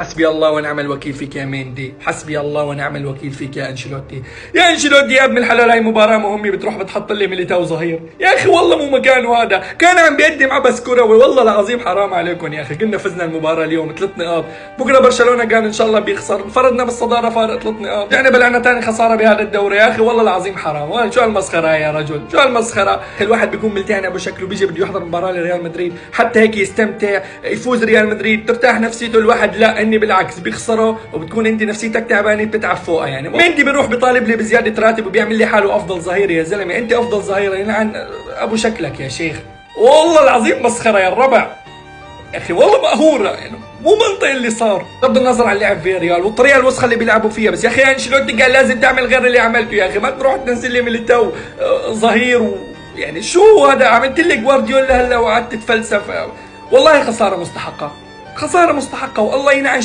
حسبي الله ونعم الوكيل فيك يا ميندي، حسبي الله ونعم الوكيل فيك يا انشيلوتي. يا انشيلوتي يا ابن الحلال، هاي مباراة مهمة بتروح بتحط لي ميليتاو ظهير. يا اخي والله مو مكانه هذا، كان عم بيقدم عبث كروي، والله العظيم حرام عليكم يا اخي. كنا فزنا المباراة اليوم 3 نقاط، بكره برشلونة قال ان شاء الله بيخسر، انفردنا بالصدارة فارق 3 نقاط، يعني بلعنا ثاني خسارة بهذا الدوري. يا اخي والله العظيم حرام، شو هالمسخرة يا رجل، شو هالمسخرة. الواحد بيكون ملتهن ابو شكله، بيجي بده يحضر مباراة لريال مدريد حتى هيك يستمتع، يفوز ريال مدريد ترتاح نفسيته الواحد. لا اني بالعكس بيخسروا وبتكون انت نفسيتك تعبانه بتتعب فوقها. يعني مندي بيروح بيطالب لي بزياده راتب وبيعمل لي حاله افضل ظهير. يا زلمه انت افضل ظهير يلعن ابو شكلك يا شيخ. والله العظيم مسخره يا الربع يا اخي، والله مقهوره يعني، مو منطق اللي صار بغض النظر عن لعب في ريال والطريقه الوسخه اللي بيلعبوا فيها. بس يا اخي انشيلوتي قال لازم تعمل غير اللي عملته. يا اخي ما تروح تنزل لي ميليتاو ظهير يعني شو هذا؟ عملت لك جوارديولا هلا وقعدت تتفلسف. والله خساره مستحقه، خساره مستحقه، والله ينعن